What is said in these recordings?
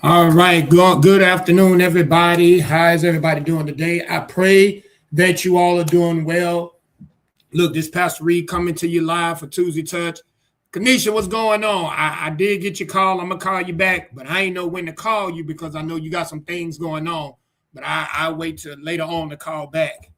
All right. Good afternoon, everybody. How is everybody doing today? I pray that you all are doing well. Look, this Pastor Reed coming to you live for Tuesday Touch. Kanisha, what's going on? I did get your call. I'm going to call you back, but I ain't know when to call you because I know you got some things going on. But I'll wait till later on to call back.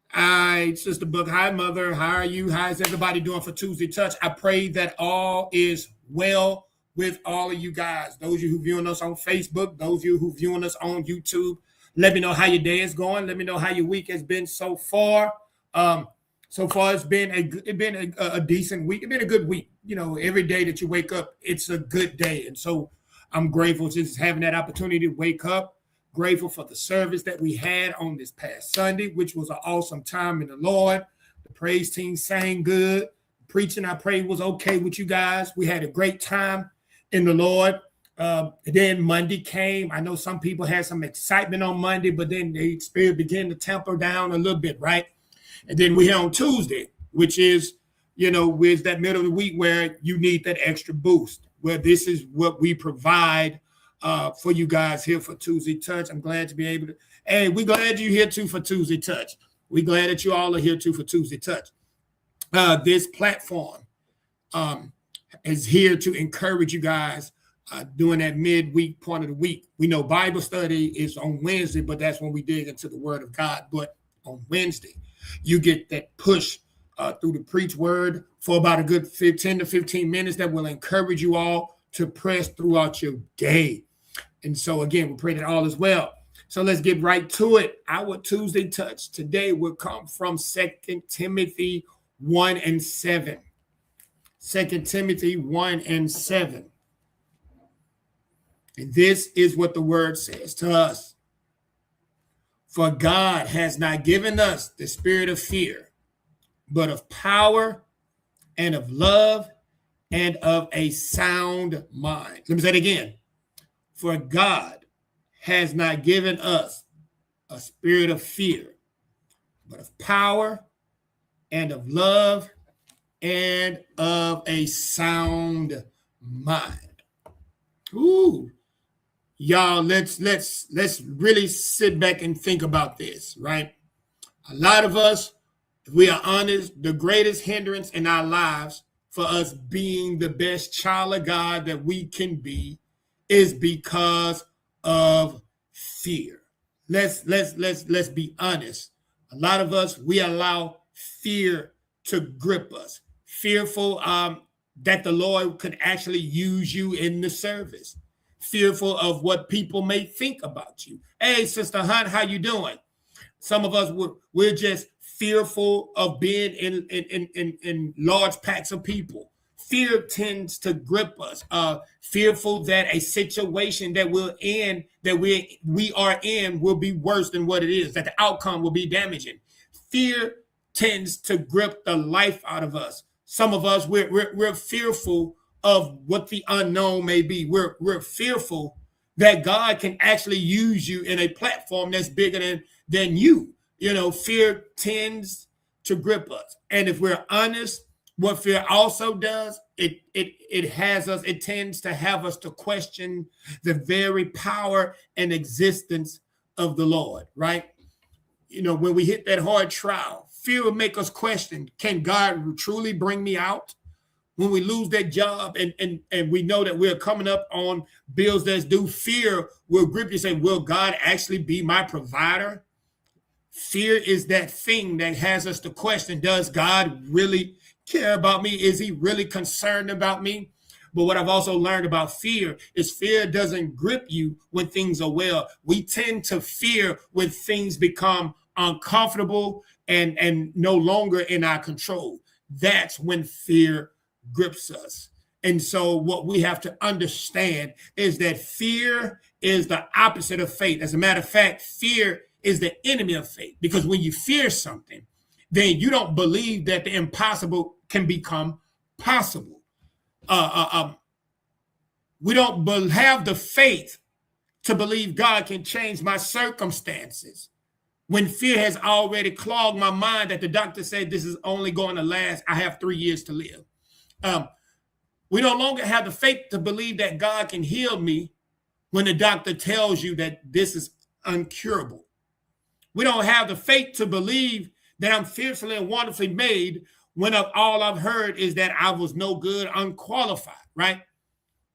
Hi, Sister Book. Hi, Mother. How are you? How's everybody doing for Tuesday Touch? I pray that all is well with all of you guys. Those of you who viewing us on Facebook, those of you who viewing us on YouTube, let me know how your day is going. Let me know how your week has been so far. So far, it's been a decent week. It's been a good week. You know, every day that you wake up, it's a good day. And so I'm grateful just having that opportunity to wake up. Grateful for the service that we had on this past Sunday, which was an awesome time in the Lord. The praise team sang good. Preaching, I pray, was okay with you guys. We had a great time in the Lord. Then Monday came. I know some people had some excitement on Monday, but then the spirit began to temper down a little bit, right? And then we had on Tuesday, which is, with that middle of the week where you need that extra boost, where this is what we provide for you guys here for Tuesday Touch. I'm glad to be able to. Hey, we're glad you're here too for Tuesday Touch. We're glad that you all are here too for Tuesday Touch. This platform is here to encourage you guys during that midweek part of the week. We know Bible study is on Wednesday, but that's when we dig into the Word of God. But on Wednesday, you get that push through the preach word for about a good 10 to 15 minutes that will encourage you all to press throughout your day. And so, again, we pray that all is well. So let's get right to it. Our Tuesday Touch today will come from 2 Timothy 1 and 7. 2 Timothy 1 and 7. And this is what the word says to us. For God has not given us the spirit of fear, but of power and of love and of a sound mind. Let me say it again. For God has not given us a spirit of fear, but of power and of love and of a sound mind. Ooh, y'all, let's really sit back and think about this, right? A lot of us, if we are honest, the greatest hindrance in our lives for us being the best child of God that we can be is because of fear. Let's be honest. A lot of us, we allow fear to grip us, fearful that the Lord could actually use you in the service, fearful of what people may think about you. Hey, Sister Hunt, how you doing? Some of us, we're just fearful of being in large packs of people. Fear tends to grip us. Fearful that a situation that we are in will be worse than what it is, that the outcome will be damaging. Fear tends to grip the life out of us. Some of us, we're fearful of what the unknown may be. We're fearful that God can actually use you in a platform that's bigger than you. You know, fear tends to grip us. And if we're honest, what fear also does, it tends to have us to question the very power and existence of the Lord, right? You know, when we hit that hard trial, fear will make us question, can God truly bring me out? When we lose that job and we know that we're coming up on bills that's due, fear will grip you and say, will God actually be my provider? Fear is that thing that has us to question, does God really care about me? Is he really concerned about me? But what I've also learned about fear is fear doesn't grip you when things are well. We tend to fear when things become uncomfortable and no longer in our control. That's when fear grips us. And so what we have to understand is that fear is the opposite of faith. As a matter of fact, fear is the enemy of faith, because when you fear something, then you don't believe that the impossible can become possible. We don't have the faith to believe God can change my circumstances when fear has already clogged my mind that the doctor said this is only going to last. I have 3 years to live. We no longer have the faith to believe that God can heal me when the doctor tells you that this is uncurable. We don't have the faith to believe that I'm fearfully and wonderfully made when all I've heard is that I was no good, unqualified, right?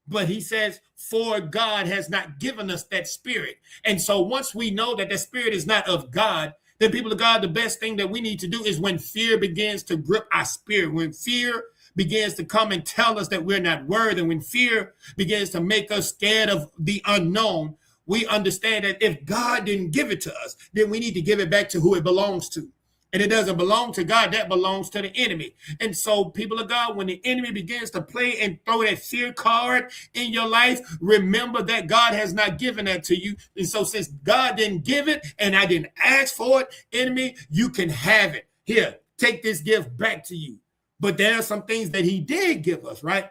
But he says, for God has not given us that spirit. And so once we know that the spirit is not of God, then people of God, the best thing that we need to do is when fear begins to grip our spirit, when fear begins to come and tell us that we're not worthy, when fear begins to make us scared of the unknown, we understand that if God didn't give it to us, then we need to give it back to who it belongs to. And it doesn't belong to God, that belongs to the enemy. And so, people of God, when the enemy begins to play and throw that fear card in your life, remember that God has not given that to you. And so, since God didn't give it and I didn't ask for it, enemy, you can have it. Here, take this gift back to you. But there are some things that he did give us, right?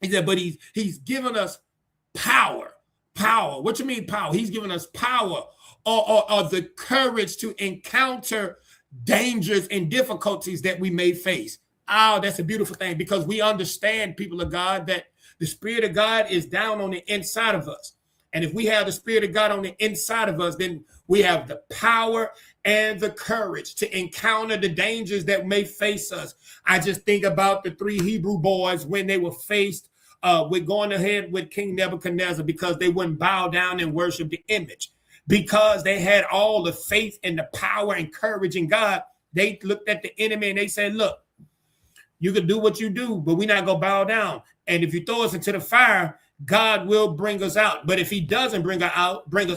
He said, but he's given us power. Power. What you mean power? He's given us power or the courage to encounter dangers and difficulties that we may face. Oh, that's a beautiful thing, because we understand, people of God, that the Spirit of God is down on the inside of us. And if we have the Spirit of God on the inside of us, then we have the power and the courage to encounter the dangers that may face us. I just think about the 3 Hebrew boys when they were faced with going ahead with King Nebuchadnezzar because they wouldn't bow down and worship the image. Because they had all the faith and the power and courage in God, they looked at the enemy and they said, look, you can do what you do, but we're not going to bow down. And if you throw us into the fire, God will bring us out. But if he doesn't bring us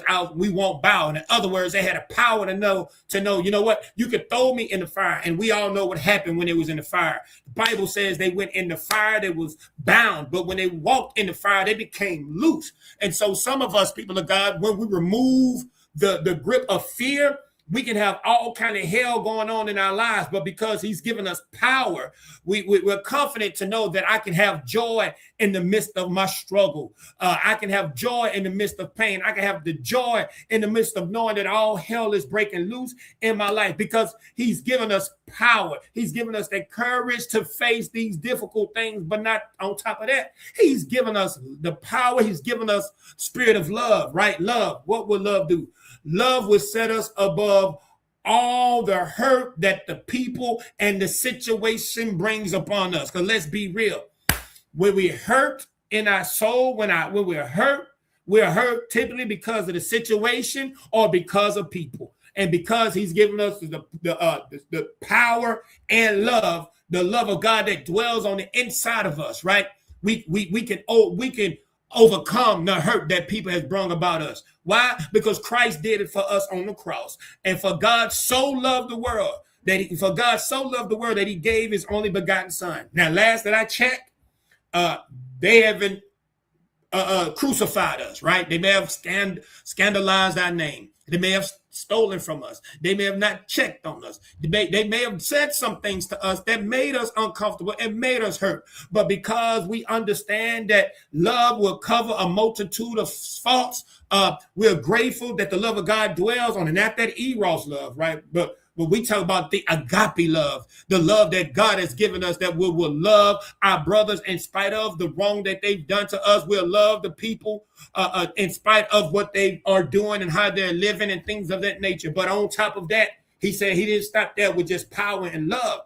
out, we won't bow. And in other words, they had a power to know, you know what, you could throw me in the fire. And we all know what happened when it was in the fire. The Bible says they went in the fire that was bound, but when they walked in the fire, they became loose. And so some of us, people of God, when we remove the grip of fear, we can have all kind of hell going on in our lives, but because he's given us power, we're confident to know that I can have joy in the midst of my struggle. I can have joy in the midst of pain. I can have the joy in the midst of knowing that all hell is breaking loose in my life because he's given us power. He's given us the courage to face these difficult things, but not on top of that. He's given us the power. He's given us spirit of love, right? Love. What will love do? Love will set us above all the hurt that the people and the situation brings upon us. Because let's be real. When we hurt in our soul, when we're hurt typically because of the situation or because of people. And because he's given us the power and love, the love of God that dwells on the inside of us, right? We can overcome the hurt that people has brought about us. Why? Because Christ did it for us on the cross. And for God so loved the world that he gave his only begotten son. Now, last that I checked, they haven't crucified us, right? They may have scandalized our name. They may have stolen from us. They may have not checked on us. They may have said some things to us that made us uncomfortable and made us hurt. But because we understand that love will cover a multitude of faults, we're grateful that the love of God dwells on, and not that eros love, right? But we talk about the agape love, the love that God has given us, that we will love our brothers in spite of the wrong that they've done to us. We'll love the people in spite of what they are doing and how they're living and things of that nature. But on top of that, he said he didn't stop there with just power and love,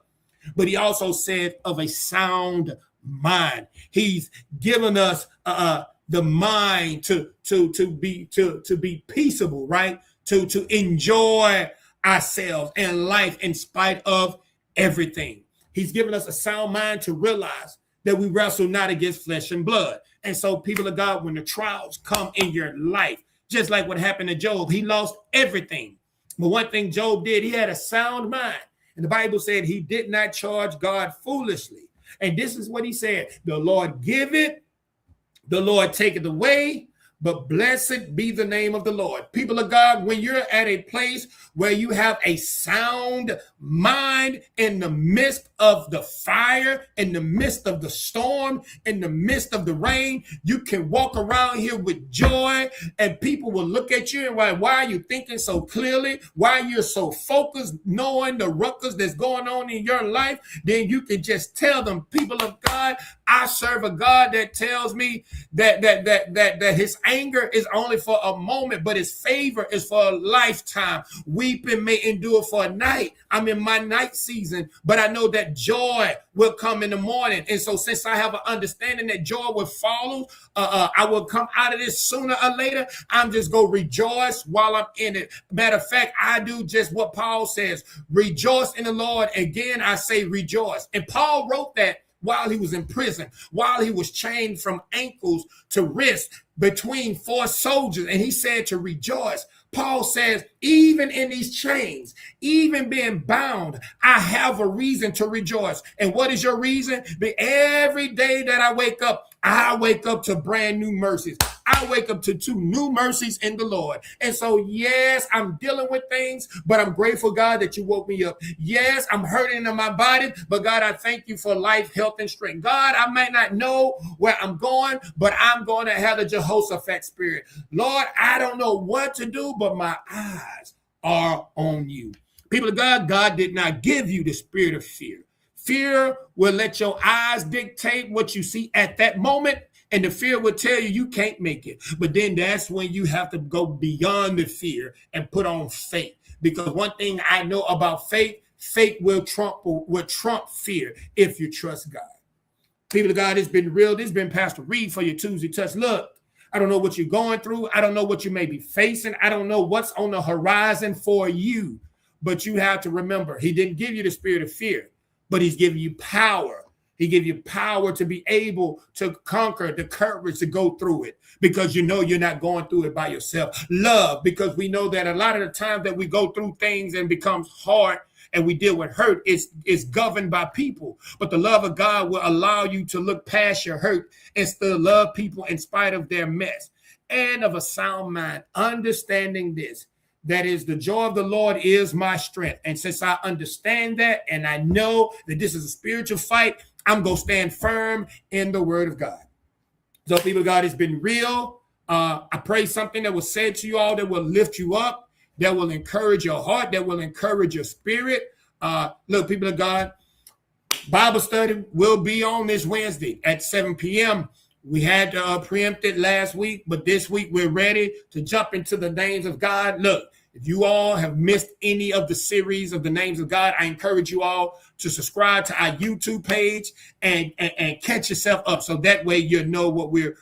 but he also said of a sound mind. He's given us the mind to be peaceable, right? To enjoy ourselves and life in spite of everything. He's given us a sound mind to realize that we wrestle not against flesh and blood. And so, people of God, when the trials come in your life, just like what happened to Job, he lost everything. But one thing Job did, he had a sound mind. And the Bible said he did not charge God foolishly. And this is what he said: the Lord give it, the Lord take it away, but blessed be the name of the Lord. People of God, when you're at a place where you have a sound mind in the midst of the fire, in the midst of the storm, in the midst of the rain, you can walk around here with joy, and people will look at you and why are you thinking so clearly? Why you're so focused, knowing the ruckus that's going on in your life? Then you can just tell them, people of God, I serve a God that tells me that his anger is only for a moment, but his favor is for a lifetime. Weeping may endure for a night. I'm in my night season, but I know that joy will come in the morning. And so since I have an understanding that joy will follow, I will come out of this sooner or later. I'm just going to rejoice while I'm in it. Matter of fact, I do just what Paul says: rejoice in the Lord. Again, I say rejoice. And Paul wrote that while he was in prison, while he was chained from ankles to wrists between 4 soldiers. And he said to rejoice. Paul says, even in these chains, even being bound, I have a reason to rejoice. And what is your reason? Every day that I wake up to brand new mercies. I wake up to 2 new mercies in the Lord. And so, yes, I'm dealing with things, but I'm grateful, God, that you woke me up. Yes, I'm hurting in my body, but God, I thank you for life, health, and strength. God, I might not know where I'm going, but I'm going to have the Jehoshaphat spirit. Lord, I don't know what to do, but my eyes are on you. People of God, God did not give you the spirit of fear. Fear will let your eyes dictate what you see at that moment, and the fear will tell you you can't make it. But then that's when you have to go beyond the fear and put on faith. Because one thing I know about faith will trump fear if you trust God. People of God, it's been real. This has been Pastor Reed for your Tuesday Touch. Look, I don't know what you're going through. I don't know what you may be facing. I don't know what's on the horizon for you. But you have to remember, he didn't give you the spirit of fear, but he's giving you power. He gave you power to be able to conquer, the courage to go through it, because you know you're not going through it by yourself. Love, because we know that a lot of the time that we go through things and becomes hard and we deal with hurt, it's governed by people. But the love of God will allow you to look past your hurt and still love people in spite of their mess. And of a sound mind, understanding this, That is, the joy of the Lord is my strength. And since I understand that and I know that this is a spiritual fight, I'm going to stand firm in the word of God. So, people of God, it's been real. I pray something that was said to you all that will lift you up, that will encourage your heart, that will encourage your spirit. Look, people of God, Bible study will be on this Wednesday at 7 p.m. We had to preempt it last week, but this week we're ready to jump into the names of God. Look, if you all have missed any of the series of the names of God, I encourage you all to subscribe to our YouTube page and catch yourself up, so that way you'll know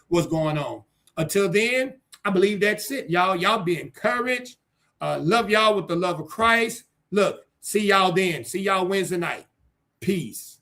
what's going on. Until then, I believe that's it, y'all. Y'all be encouraged. Love y'all with the love of Christ. Look, see y'all then. See y'all Wednesday night. Peace.